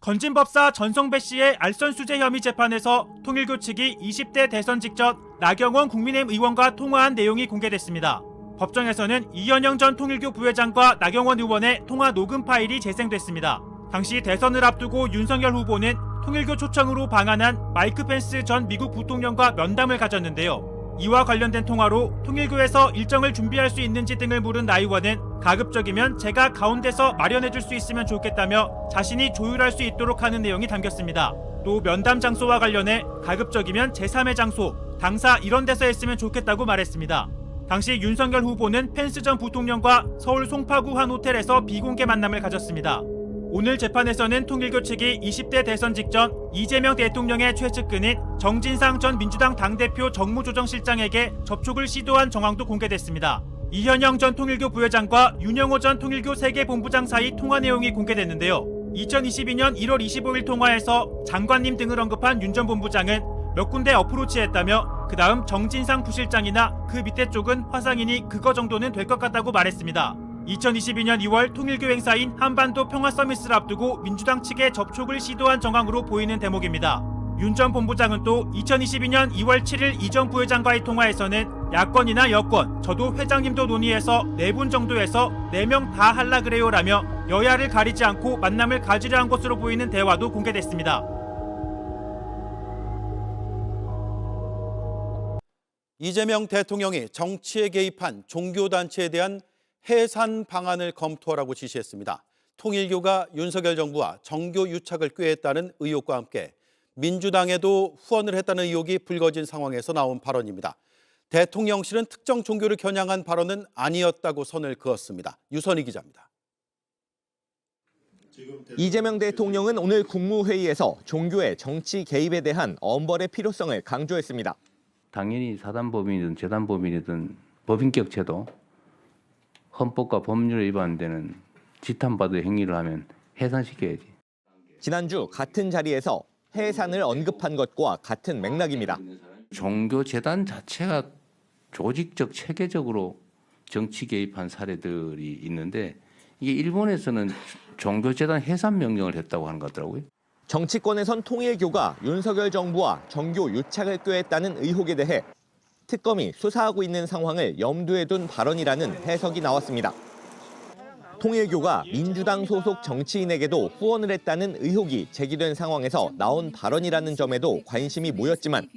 건진법사 전성배 씨의 알선수재 혐의 재판에서 통일교 측이 20대 대선 직전 나경원 국민의힘 의원과 통화한 내용이 공개됐습니다. 법정에서는 이현영 전 통일교 부회장과 나경원 의원의 통화 녹음 파일이 재생됐습니다. 당시 대선을 앞두고 윤석열 후보는 통일교 초청으로 방한한 마이크 펜스 전 미국 부통령과 면담을 가졌는데요. 이와 관련된 통화로 통일교에서 일정을 준비할 수 있는지 등을 물은 나 의원은 가급적이면 제가 가운데서 마련해줄 수 있으면 좋겠다며 자신이 조율할 수 있도록 하는 내용이 담겼습니다. 또 면담 장소와 관련해 가급적이면 제3의 장소, 당사 이런 데서 했으면 좋겠다고 말했습니다. 당시 윤석열 후보는 펜스 전 부통령과 서울 송파구 한 호텔에서 비공개 만남을 가졌습니다. 오늘 재판에서는 통일교 측이 20대 대선 직전 이재명 대통령의 최측근인 정진상 전 민주당 당대표 정무조정실장에게 접촉을 시도한 정황도 공개됐습니다. 이현영 전 통일교 부회장과 윤영호 전 통일교 세계본부장 사이 통화 내용이 공개됐는데요. 2022년 1월 25일 통화에서 장관님 등을 언급한 윤 전 본부장은 몇 군데 어프로치했다며 그 다음 정진상 부실장이나 그 밑에 쪽은 화상이니 그거 정도는 될 것 같다고 말했습니다. 2022년 2월 통일교 행사인 한반도 평화서밋을 앞두고 민주당 측에 접촉을 시도한 정황으로 보이는 대목입니다. 윤 전 본부장은 또 2022년 2월 7일 이 전 부회장과의 통화에서는 야권이나 여권, 저도 회장님도 논의해서 4분 정도에서 4명 다 할라 그래요 라며 여야를 가리지 않고 만남을 가지려 한 것으로 보이는 대화도 공개됐습니다. 이재명 대통령이 정치에 개입한 종교단체에 대한 해산 방안을 검토하라고 지시했습니다. 통일교가 윤석열 정부와 정교 유착을 꾀했다는 의혹과 함께 민주당에도 후원을 했다는 의혹이 불거진 상황에서 나온 발언입니다. 대통령실은 특정 종교를 겨냥한 발언은 아니었다고 선을 그었습니다. 유선희 기자입니다. 이재명 대통령은 오늘 국무회의에서 종교의 정치 개입에 대한 엄벌의 필요성을 강조했습니다. 당연히 사단법인이든 재단법인이든 법인격 제도, 헌법과 법률에 위반되는 지탄받을 행위를 하면 해산시켜야지. 지난주 같은 자리에서 해산을 언급한 것과 같은 맥락입니다. 종교 재단 자체가 조직적 체계적으로 정치 개입한 사례들이 있는데 이게 일본에서는 종교 재단 해산 명령을 했다고 하는 것 같더라고요. 정치권에선 통일교가 윤석열 정부와 정교 유착을 꾀했다는 의혹에 대해 특검이 수사하고 있는 상황을 염두에 둔 발언이라는 해석이 나왔습니다. 통일교가 민주당 소속 정치인에게도 후원을 했다는 의혹이 제기된 상황에서 나온 발언이라는 점에도 관심이 모였지만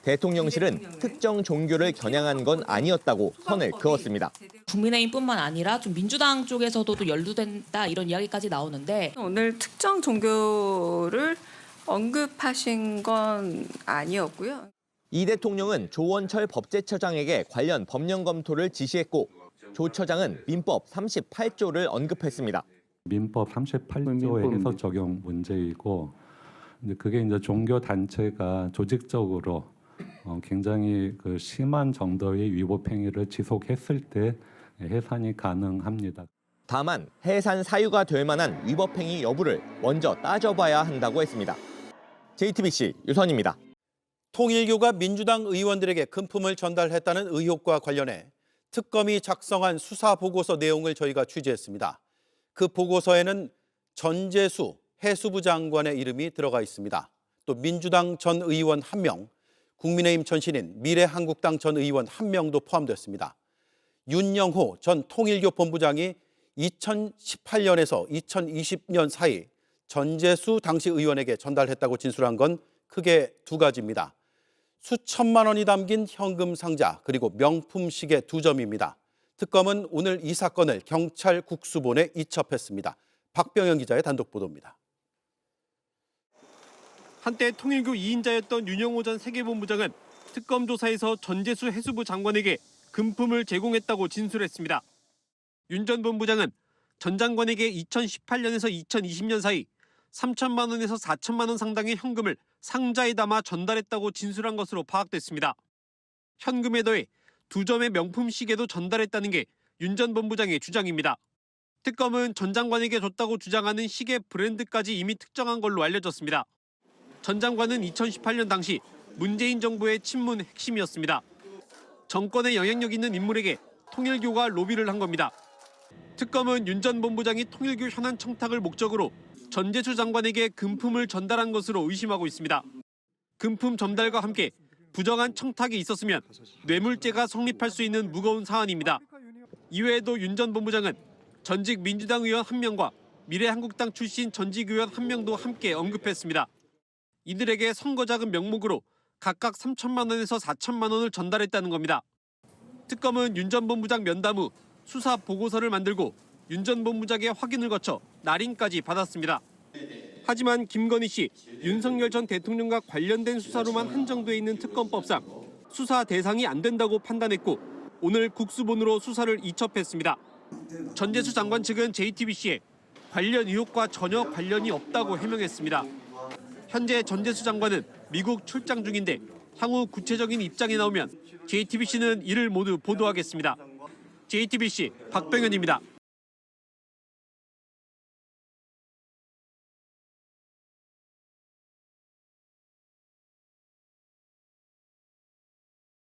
대통령실은 특정 종교를 겨냥한 건 아니었다고 선을 그었습니다. 국민의힘뿐만 아니라 좀 민주당 쪽에서도 또 연루된다 이런 이야기까지 나오는데 오늘 특정 종교를 언급하신 건 아니었고요. 이 대통령은 조원철 법제처장에게 관련 법령 검토를 지시했고 조 처장은 민법 38조를 언급했습니다. 민법 38조의 해석 적용 문제이고 그게 이제 종교 단체가 조직적으로 굉장히 심한 정도의 위법 행위를 지속했을 때 해산이 가능합니다. 다만 해산 사유가 될 만한 위법 행위 여부를 먼저 따져봐야 한다고 했습니다. JTBC 유선입니다. 통일교가 민주당 의원들에게 금품을 전달했다는 의혹과 관련해 특검이 작성한 수사보고서 내용을 저희가 취재했습니다. 그 보고서에는 전재수 해수부 장관의 이름이 들어가 있습니다. 또 민주당 전 의원 1명, 국민의힘 전신인 미래한국당 전 의원 1명도 포함됐습니다. 윤영호 전 통일교 본부장이 2018년에서 2020년 사이 전재수 당시 의원에게 전달했다고 진술한 건 크게 2가지입니다. 수천만 원이 담긴 현금 상자 그리고 명품 시계 2점입니다. 특검은 오늘 이 사건을 경찰 국수본에 이첩했습니다. 박병현 기자의 단독 보도입니다. 한때 통일교 2인자였던 윤영호 전 세계본부장은 특검 조사에서 전재수 해수부 장관에게 금품을 제공했다고 진술했습니다. 윤 전 본부장은 전 장관에게 2018년에서 2020년 사이 3천만 원에서 4천만 원 상당의 현금을 상자에 담아 전달했다고 진술한 것으로 파악됐습니다. 현금에 더해 2점의 명품 시계도 전달했다는 게 윤 전 본부장의 주장입니다. 특검은 전 장관에게 줬다고 주장하는 시계 브랜드까지 이미 특정한 걸로 알려졌습니다. 전 장관은 2018년 당시 문재인 정부의 친문 핵심이었습니다. 정권에 영향력 있는 인물에게 통일교가 로비를 한 겁니다. 특검은 윤 전 본부장이 통일교 현안 청탁을 목적으로 전재수 장관에게 금품을 전달한 것으로 의심하고 있습니다. 금품 전달과 함께 부정한 청탁이 있었으면 뇌물죄가 성립할 수 있는 무거운 사안입니다. 이외에도 윤 전 본부장은 전직 민주당 의원 1명과 미래한국당 출신 전직 의원 1명도 함께 언급했습니다. 이들에게 선거자금 명목으로 각각 3천만 원에서 4천만 원을 전달했다는 겁니다. 특검은 윤 전 본부장 면담 후 수사 보고서를 만들고 윤 전 본부장의 확인을 거쳐 날인까지 받았습니다. 하지만 김건희 씨, 윤석열 전 대통령과 관련된 수사로만 한정돼 있는 특검법상 수사 대상이 안 된다고 판단했고 오늘 국수본으로 수사를 이첩했습니다. 전재수 장관 측은 JTBC에 관련 의혹과 전혀 관련이 없다고 해명했습니다. 현재 전재수 장관은 미국 출장 중인데 향후 구체적인 입장이 나오면 JTBC는 이를 모두 보도하겠습니다. JTBC 박병현입니다.